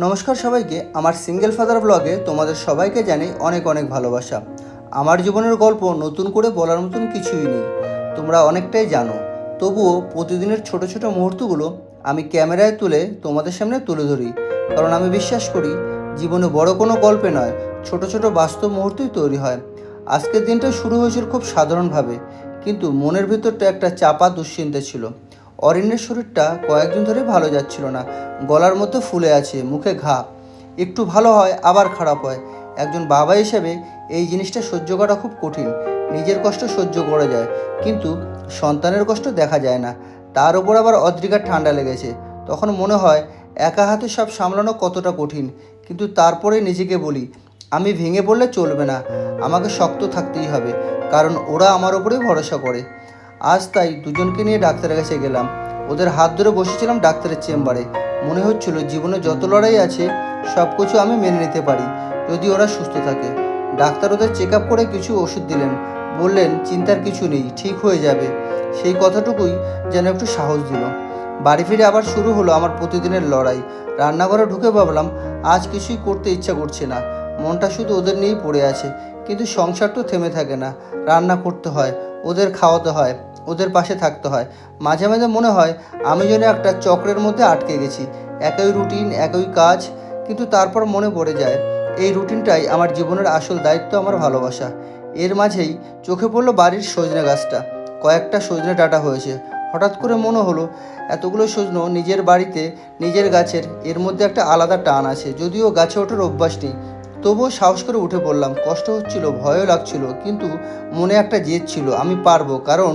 নমস্কার সবাইকে, আমার সিঙ্গেল ফাদার ব্লগে তোমাদের সবাইকে জানাই অনেক অনেক ভালোবাসা। আমার জীবনের গল্প নতুন করে বলার মতন কিছুই নেই, তোমরা অনেকটাই জানো। তবুও প্রতিদিনের ছোট ছোট মুহূর্তগুলো আমি ক্যামেরায় তুলে তোমাদের সামনে তুলে ধরি, কারণ আমি বিশ্বাস করি জীবনে বড় কোনো গল্পে নয়, ছোট ছোট বাস্তব মুহূর্তই তৈরি হয়। আজকের দিনটা শুরু হয়েছিল খুব সাধারণভাবে, কিন্তু মনের ভিতরটা একটা চাপা দুশ্চিন্তা ছিল। অরিনের শরীরটা কয়েকদিন ধরে ভালো যাচ্ছিল না, গলার মধ্যে ফুলে আছে, মুখে ঘা, একটু ভালো হয় আবার খারাপ হয়। একজন বাবা হিসেবে এই জিনিসটা সহ্য করা খুব কঠিন। নিজের কষ্ট সহ্য করা যায়, কিন্তু সন্তানের কষ্ট দেখা যায় না। তার উপর আবার অদ্রিকার ঠান্ডা লেগেছে। তখন মনে হয় একা হাতে সব সামলানো কতটা কঠিন। কিন্তু তারপরে নিজেকে বলি, আমি ভেঙে পড়লে চলবে না, আমাকে শক্ত থাকতেই হবে, কারণ ওরা আমার ওপরেই ভরসা করে। আজ তাই দুজনকে নিয়ে ডাক্তারের কাছে গেলাম। ওদের হাত ধরে বসেছিলাম ডাক্তারের চেম্বারে। মনে হচ্ছিল জীবনে যত লড়াই আছে সব কিছু আমি মেনে নিতে পারি, যদি ওরা সুস্থ থাকে। ডাক্তার ওদের চেক আপ করে কিছু ওষুধ দিলেন, বললেন চিন্তার কিছু নেই, ঠিক হয়ে যাবে। সেই কথাটুকুই যেন একটু সাহস দিল। বাড়ি ফিরে আবার শুরু হলো আমার প্রতিদিনের লড়াই। রান্নাঘরে ঢুকে ভাবলাম আজ কিছুই করতে ইচ্ছা করছে না, মনটা শুধু ওদের নিয়েই পড়ে আছে। কিন্তু সংসার তো থেমে থাকে না, রান্না করতে হয়, ওদের খাওয়াতে হয়, ওদের পাশে থাকতে হয়। মাঝে মাঝে মনে হয় আমি যেন একটা চক্রের মধ্যে আটকে গেছি, একই রুটিন, একই কাজ। কিন্তু তারপর মনে পড়ে যায় এই রুটিনটাই আমার জীবনের আসল দায়িত্ব, আমার ভালোবাসা। এর মাঝেই চোখে পড়লো বাড়ির সজনে গাছটা, কয়েকটা সজনে ডাঁটা হয়েছে। হঠাৎ করে মনে হলো এতগুলো সজনে নিজের বাড়িতে, নিজের গাছের, এর মধ্যে একটা আলাদা টান আছে। যদিও গাছে ওঠার অভ্যাস নেই, তবুও সাহস করে উঠে পড়লাম। কষ্ট হচ্ছিল, ভয়ও লাগছিল, কিন্তু মনে একটা জেদ ছিল, আমি পারবো। কারণ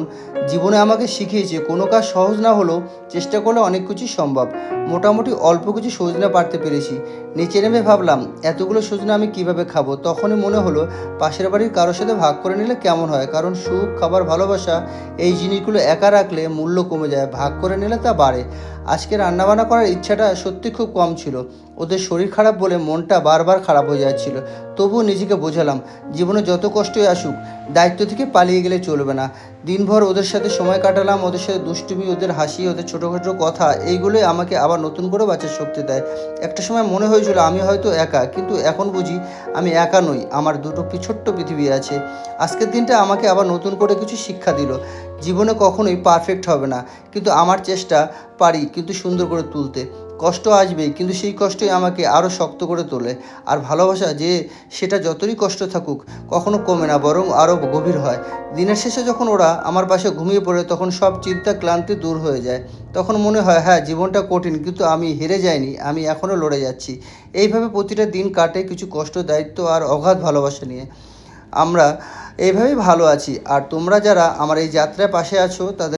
জীবনে আমাকে শিখিয়েছে কোনো কাজ সহজ না হলেও চেষ্টা করলে অনেক কিছুই সম্ভব। মোটামুটি অল্প কিছু সজনে পারতে পেরেছি। নিচে নেমে ভাবলাম এতগুলো সজনে আমি কিভাবে খাবো। তখনই মনে হলো পাশের বাড়ির কারোর সাথে ভাগ করে নিলে কেমন হয়, কারণ সুখ, খাবার, ভালোবাসা এই জিনিসগুলো একা রাখলে মূল্য কমে যায়, ভাগ করে নিলে তা বাড়ে। আজকে রান্নাবান্না করার ইচ্ছাটা সত্যি খুব কম ছিল। ওদের শরীর খারাপ বলে মনটা বারবার খারাপ হয়ে যাচ্ছিল। তবুও নিজেকে বোঝালাম জীবনে যত কষ্টই আসুক দায়িত্ব থেকে পালিয়ে গেলে চলবে না। দিনভর ওদের সাথে সময় কাটালাম, ওদের সাথে দুষ্টুমি, ওদের হাসি, ওদের ছোটোখাটো কথা, এইগুলোই আমাকে আবার নতুন করে বাঁচার শক্তি দেয়। একটা সময় মনে হয়েছিল আমি হয়তো একা, কিন্তু এখন বুঝি আমি একা নই, আমার দুটো ছোট্ট পৃথিবী আছে। আজকের দিনটা আমাকে আবার নতুন করে কিছু শিক্ষা দিল। জীবনে কখনোই পারফেক্ট হবে না, কিন্তু আমার চেষ্টা পারি কিন্তু সুন্দর করে তুলতে। কষ্ট আসবেই, কিন্তু সেই কষ্টই আমাকে আরও শক্ত করে তোলে। আর ভালোবাসা যে, সেটা যতই কষ্ট থাকুক কখনো কমে না, বরং আরও গভীর হয়। দিনের শেষে যখন ওরা আমার পাশে ঘুমিয়ে পড়ে, তখন সব চিন্তা, ক্লান্তি দূর হয়ে যায়। তখন মনে হয় হ্যাঁ, জীবনটা কঠিন, কিন্তু আমি হেরে যাইনি, আমি এখনও লড়ে যাচ্ছি। এইভাবে প্রতিটা দিন কাটে, কিছু কষ্ট, দায়িত্ব আর অগাধ ভালোবাসা নিয়ে। আমরা এইভাবেই ভালো আছি। আর তোমরা যারা আমার এই যাত্রায় পাশে আছো, তাদের